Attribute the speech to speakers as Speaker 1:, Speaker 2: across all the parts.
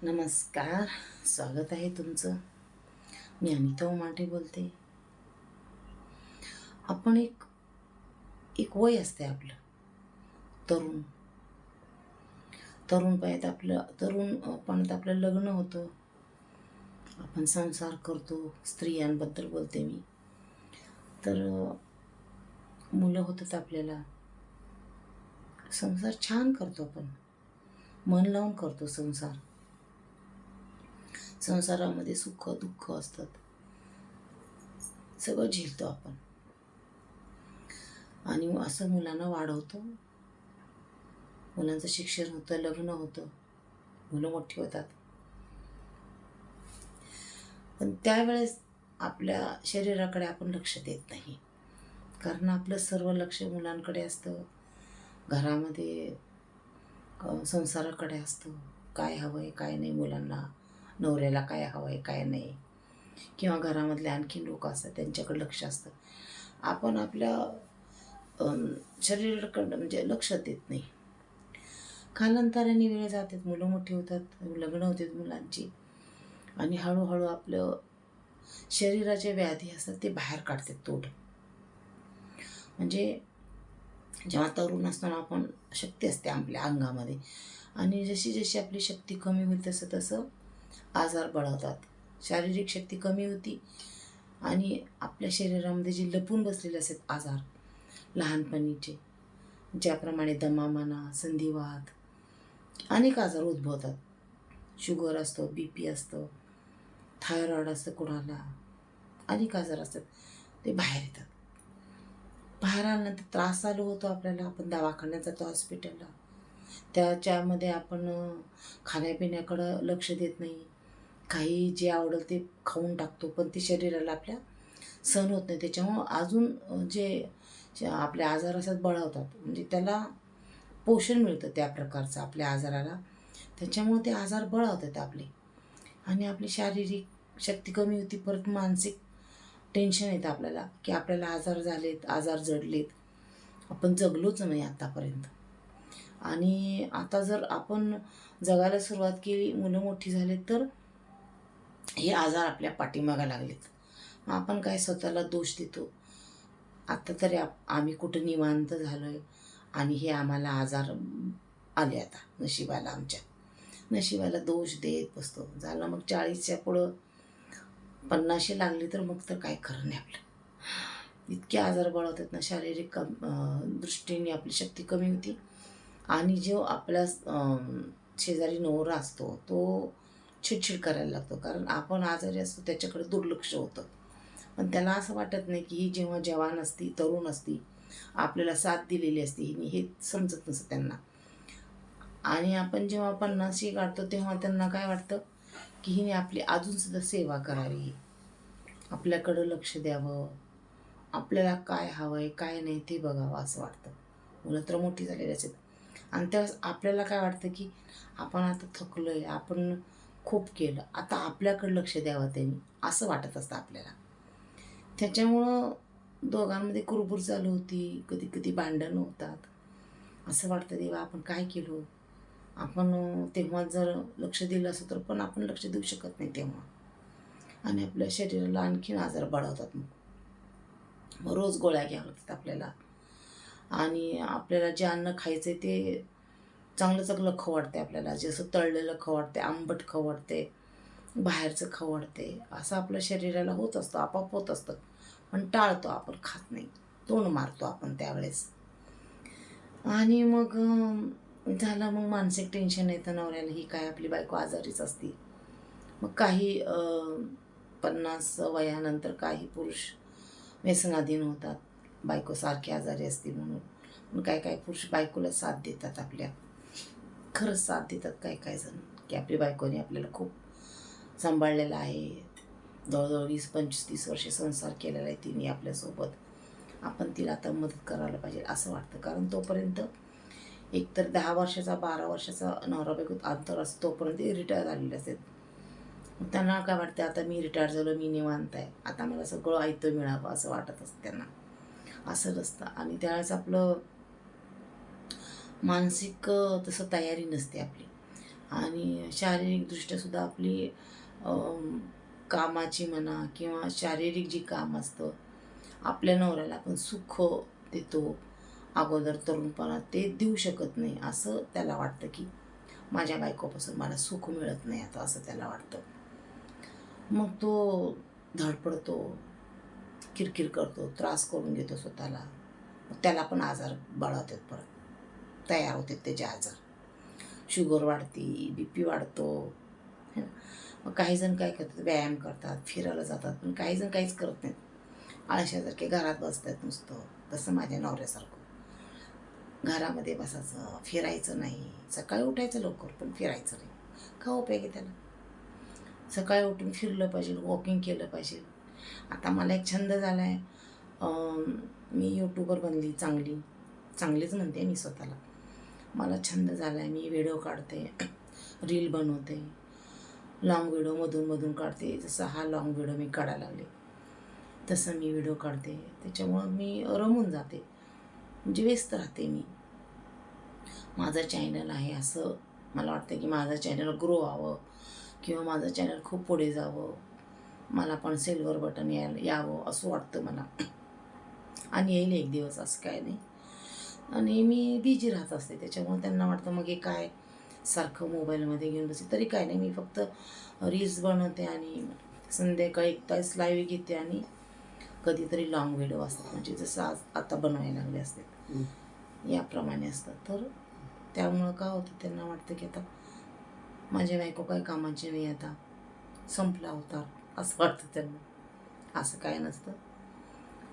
Speaker 1: नमस्कार. स्वागत आहे तुमचं. मी अनिता उमाटे बोलते. आपण एक एक वय असते आपलं, तरुण. तरुणपणात आपलं लग्न होतं. आपण संसार करतो. स्त्रियांबद्दल बोलते मी. तर मुलं होतात आपल्याला. संसार छान करतो आपण. मन लावून करतो संसार. संसारामध्ये सुख दुःख असतात. सगळं झेलतो आपण. आणि असं मुलांना वाढवतो. मुलांचं शिक्षण होतं, लग्न होतं, मुलं मोठी होतात. पण त्यावेळेस आपल्या शरीराकडे आपण लक्ष देत नाही, कारण आपलं सर्व लक्ष मुलांकडे असतं, घरामध्ये संसाराकडे असतं. काय हवं आहे काय नाही मुलांना, नवऱ्याला काय हवं आहे काय नाही, किंवा घरामधले आणखीन लोक असतात त्यांच्याकडे लक्ष असतं. आपण आपल्या शरीराकडं म्हणजे लक्ष देत नाही. कालांतराने वेळ जातात, मुलं मोठी होतात, लग्न होतात मुलांची, आणि हळूहळू आपलं शरीराचे व्याधी असतात ते बाहेर काढतात तोड. म्हणजे जेव्हा तरुण असताना आपण शक्ती असते आपल्या अंगामध्ये, आणि जशी जशी आपली शक्ती कमी होईल तसं तसं आजार बळवतात. शारीरिक शक्ती कमी होती आणि आपल्या शरीरामध्ये जे लपून बसलेले असतात आजार लहानपणीचे, ज्याप्रमाणे दमा म्हणा, संधिवात, अनेक आजार उद्भवतात. शुगर असतं, BP असतं, थायरॉईड असतं कोणाला, अनेक आजार असतात, ते बाहेर येतात. बाहेर आल्यानंतर त्रास चालू होतो आपल्याला. आपण दवाखान्यात जातो, हॉस्पिटलला. त्याच्यामध्ये आपण खाण्यापिण्याकडं लक्ष देत नाही. काही जे आवडेल ते खाऊन टाकतो, पण ते शरीराला आपल्या सहन होत नाही. त्याच्यामुळं अजून जे आपल्या आजार असतात बळावतात. म्हणजे त्याला पोषण मिळतं त्या प्रकारचं आपल्या आजाराला. त्याच्यामुळे ते आजार बळावतात आपले, आणि आपली शारीरिक शक्ती कमी होती. परत मानसिक टेन्शन येतं आपल्याला, की आपल्याला आजार झालेत, आजार जडलेत, आपण जगलोच नाही आत्तापर्यंत. आणि आता जर आपण जगायला सुरुवात केली, मुलं मोठी झालीत, तर हे आजार आपल्या पाठीमागा लागलेत. मग आपण काय स्वतःला दोष देतो. आता तरी आम्ही कुठं निवांत झालो आहे, आणि हे आम्हाला आजार आले. आता नशिबाला दोष देत बसतो. झालं मग 40च्या पुढं 50 लागली तर मग तर काय खरं नाही आपलं. इतके आजार बळवतात ना, शारीरिक दृष्टीने आपली शक्ती कमी होती. आणि जो आपला शेजारी नवरा असतो तो चिडचिड करायला लागतो, कारण आपण आजारी असतो, त्याच्याकडे दुर्लक्ष होतं. पण त्याला असं वाटत नाही की ही जेव्हा जवान असती, तरुण असती, आपल्याला साथ दिलेली असते, हिने हे समजत नसतं त्यांना. आणि आपण जेव्हा 50शी गाठतो तेव्हा त्यांना काय वाटतं की हिने आपली अजूनसुद्धा सेवा करावी, आपल्याकडं लक्ष द्यावं, आपल्याला काय हवं आहे काय नाही ते बघावं असं वाटतं. मुलं तर मोठी झालेली असतात, आणि त्यावेळेस आपल्याला काय वाटतं की आपण आता थकलो आहे, आपण खूप केलं, आता आपल्याकडं लक्ष द्यावं त्यांनी, असं वाटत असतं आपल्याला. त्याच्यामुळं दोघांमध्ये कुरबुर चालू होती, कधी कधी भांडणं होतात. असं वाटतं देवा आपण काय केलं. आपण तेव्हा जर लक्ष दिलं असतं तर, पण आपण लक्ष देऊ शकत नाही तेव्हा, आणि आपल्या शरीराला आणखीन आजार बळावतात. मग रोज गोळ्या घ्याव्या लागतात आपल्याला. आणि आपल्याला जे अन्न खायचं आहे ते चांगलं चांगलं खाऊ वाटते आपल्याला. जसं तळलेलं खाऊ वाटते, आंबट खाऊ वाटते, बाहेरचं खाऊ वाटते, असं आपल्या शरीराला होत असतं, आपोआप होत असतं. पण टाळतो आपण, खात नाही, तोंड मारतो आपण त्यावेळेस. आणि मग झालं, मग मानसिक टेन्शन येतं नवऱ्याला, ही काय आपली बायको आजारीच असती. मग काही 50 वयानंतर काही पुरुष व्यसनाधीन होतात, बायको सारखी आजारी असते म्हणून. मग काय काय पुरुष बायकोला साथ देतात आपल्या, खरंच साथ देतात काय काय जण, की आपली बायकोने आपल्याला खूप सांभाळलेलं आहे, जवळजवळ 20-25-30 वर्षे संसार केलेला आहे तिने आपल्यासोबत, आपण तिला आता मदत करायला पाहिजे असं वाटतं. कारण तोपर्यंत एकतर 10 वर्षाचा 12 वर्षाचा नवरा बायकोत अंतर असतं, तोपर्यंत रिटायर झालेले असतात. मग त्यांना काय वाटतं, आता मी रिटायर झालो, मी निवांत आहे, आता मला सगळं आयतं मिळावं असं वाटत असतं त्यांना. असं नसतं. आणि त्यावेळेस आपलं मानसिक तसं तयारी नसते आपली. आणि शारीरिकदृष्ट्यासुद्धा आपली कामाची म्हणा किंवा शारीरिक जी काम असतं आपल्या नवऱ्याला आपण सुख देतो अगोदर तरुणपणात ते देऊ शकत नाही असं त्याला वाटतं की माझ्या बायकोपासून मला सुख मिळत नाही आता असं त्याला वाटतं. मग तो धडपडतो, किरकिर करतो, त्रास करून घेतो स्वतःला. मग त्याला पण आजार बळावतात, परत तयार होतात त्याचे आजार. शुगर वाढते, BP वाढतो. है ना. मग काही जण काय करतात, व्यायाम करतात, फिरायला जातात, पण काही जण काहीच करत नाहीत. आळशासारखे घरात बसतात नुसतं. तसं माझ्या नवऱ्यासारखं घरामध्ये बसायचं, फिरायचं नाही. सकाळी उठायचं लवकर पण फिरायचं नाही. का उपयोग आहे त्याला? सकाळी उठून फिरलं पाहिजे, वॉकिंग केलं पाहिजे. आता मला एक छंद झाला आहे. मी यूट्यूबर बनली, चांगलीच म्हणते मी स्वतःला. मला छंद झाला आहे, मी व्हिडिओ काढते, रील बनवते, लाँग व्हिडिओ मधून काढते. जसं हा लाँग व्हिडिओ मी काढायला लागले तसं मी व्हिडिओ काढते. त्याच्यामुळं मी रमून जाते, म्हणजे व्यस्त राहते मी. माझं चॅनल आहे असं मला वाटतं की माझं चॅनल ग्रो व्हावं किंवा माझं चॅनल खूप पुढे जावं, मला पण सिल्वर बटन यावं असं वाटतं मला. आणि येईल एक दिवस, असं काय नाही. आणि मी बिझी राहत असते त्याच्यामुळे त्यांना वाटतं मग हे काय सारखं मोबाईलमध्ये घेऊन बसते. तरी काय नाही, मी फक्त रील्स बनवते आणि संध्याकाळी 1 तास लाईव्ह घेते आणि कधीतरी लाँग व्हिडिओ असतात, म्हणजे जसं आता बनवायला लागले असते याप्रमाणे असतात. तर त्यामुळं काय होतं, त्यांना वाटतं की आता माझी बायको काही कामाची नाही, आता संपला होता असं वाटतं त्यांना. असं काय नसतं.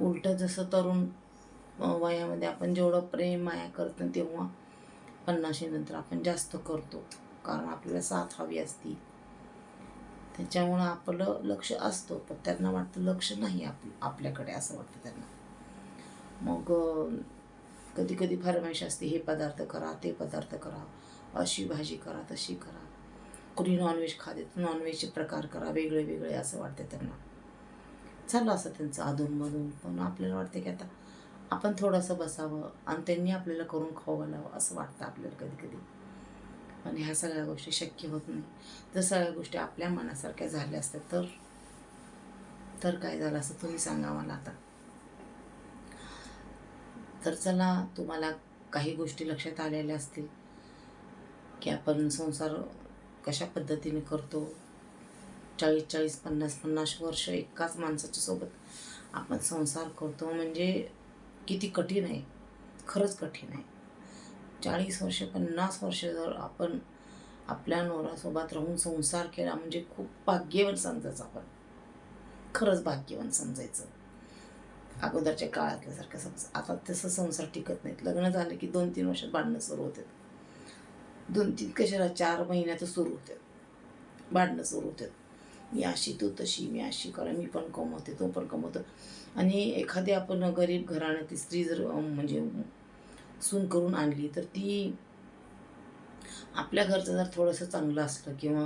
Speaker 1: उलटं जसं तरुण वयामध्ये आपण जेवढं प्रेम माया करतो तेव्हा 50 नंतर आपण जास्त करतो, कारण आपल्याला साथ हवी असती. त्याच्यामुळं आपलं लक्ष असतं, पण त्यांना वाटतं लक्ष नाही आपल्याकडे असं वाटतं त्यांना. मग कधी कधी फरमाईश असते, हे पदार्थ करा, ते पदार्थ करा, अशी भाजी करा, तशी करा. कोणी नॉनव्हेज खाते तर नॉनव्हेजचे प्रकार करा, वेगळे वेगळे असं वाटतं त्यांना. चाललं असं त्यांचं अधूनमधून. पण आपल्याला वाटतं की आता आपण थोडंसं बसावं आणि त्यांनी आपल्याला करून खाऊ घालावं असं वाटतं आपल्याला कधी कधी. पण ह्या सगळ्या गोष्टी शक्य होत नाही. जर सगळ्या गोष्टी आपल्या मनासारख्या झाल्या असत्या तर काय झालं असं तुम्ही सांगा मला आता. तर चला, तुम्हाला काही गोष्टी लक्षात आलेल्या असतील की आपण संसार कशा पद्धतीने करतो. 40-40, 50-50 वर्ष एकाच माणसाच्या सोबत आपण संसार करतो, म्हणजे किती कठीण आहे, खरंच कठीण आहे. 40 वर्ष 50 वर्ष जर आपण आपल्या नवऱ्यासोबत राहून संसार केला म्हणजे खूप भाग्यवान समजायचं आपण, खरंच भाग्यवान समजायचं. अगोदरच्या काळातल्यासारखं समजा. आता तसं संसार टिकत नाहीत. लग्न झालं की 2-3 वर्षात भांडणं सुरू होतात. 2-3 कशाला 4 महिन्यातच सुरू होतात, भांडणं सुरू होतात. मी अशी, तू तशी, मी अशी करा, मी पण कमवते, तो पण कमवतो. आणि एखादी आपण गरीब घराण्यातली स्त्री जर म्हणजे सून करून आणली तर ती आपल्या घरचं जर थोडंसं चांगलं असलं किंवा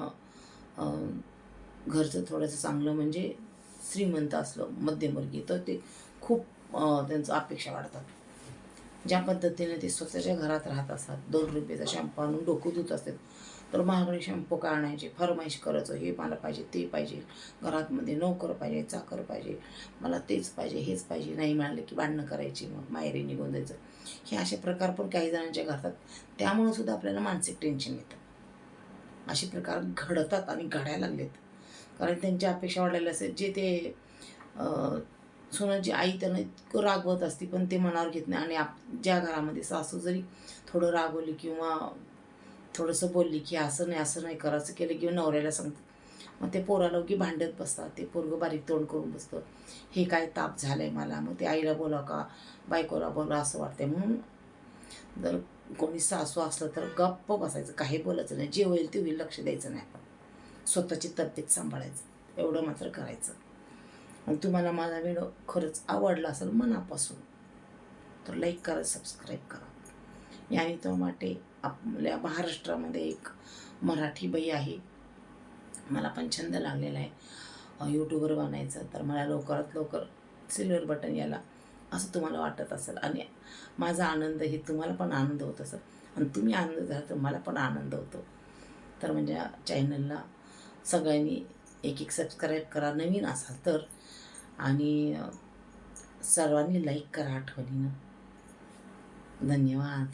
Speaker 1: घरचं थोडंसं चांगलं म्हणजे श्रीमंत असलं, मध्यमवर्गीय, तर ते खूप त्यांचं अपेक्षा वाढतात. ज्या पद्धतीने ते स्वतःच्या घरात राहत असतात, 2 रुपयाचा शॅम्पू आणून डोकं धुत असतात, तर महागडे शॅम्पू का आणायचे, फरमाईश करायचं, हे मला पाहिजे, ते पाहिजे, घरातमध्ये नोकर पाहिजे, चाकर पाहिजे, मला तेच पाहिजे, हेच पाहिजे. नाही मिळालं की भांडणं करायची, मग माहेरी निघून जायचं. हे असे प्रकार पण काही जणांच्या घरात. त्यामुळं सुद्धा आपल्याला मानसिक टेन्शन येतं. असे प्रकार घडतात आणि घडायला लागलेत, कारण त्यांच्या अपेक्षा वाढलेल्या असतात. जे ते सुनाची आई त्यांना इतकं रागवत असते, पण ते मनावर घेत नाही. आणि ज्या घरामध्ये सासू जरी थोडं रागवली किंवा थोडंसं बोलली की असं नाही, असं नाही करायचं, केलं किंवा नवऱ्याला सांगतात, मग ते पोराला की भांडत बसतात. ते पोरगं बारीक तोंड करून बसतं, हे काय ताप झालं आहे मला. मग ते आईला बोला का बायकोला बोला असं वाटते. म्हणून जर कोणी सासू असलं तर गप्प बसायचं, काही बोलायचं नाही. जे होईल ते होईल, लक्ष द्यायचं नाही. आपण स्वतःची तब्येत सांभाळायचं, एवढं मात्र करायचं. आणि तुम्हाला माझा व्हिडिओ खरंच आवडला असेल मनापासून तर लाईक करा, सबस्क्राईब करा. याने तो माटे आपल्या महाराष्ट्रामध्ये एक मराठी बाई आहे, मला पण छंद लागलेला आहे यूट्यूबर बनायचं. तर मला लवकरात लवकर सिल्वर बटन यायला असं तुम्हाला वाटत असेल, आणि माझा आनंद हे तुम्हाला पण आनंद होत असेल, आणि तुम्ही आनंद झाला तर मला पण आनंद होतो. तर म्हणजे चॅनलला सगळ्यांनी एक एक सबस्क्राईब करा नवीन असाल तर, आणि सर्वांनी लाईक करा आठवणीनं. धन्यवाद.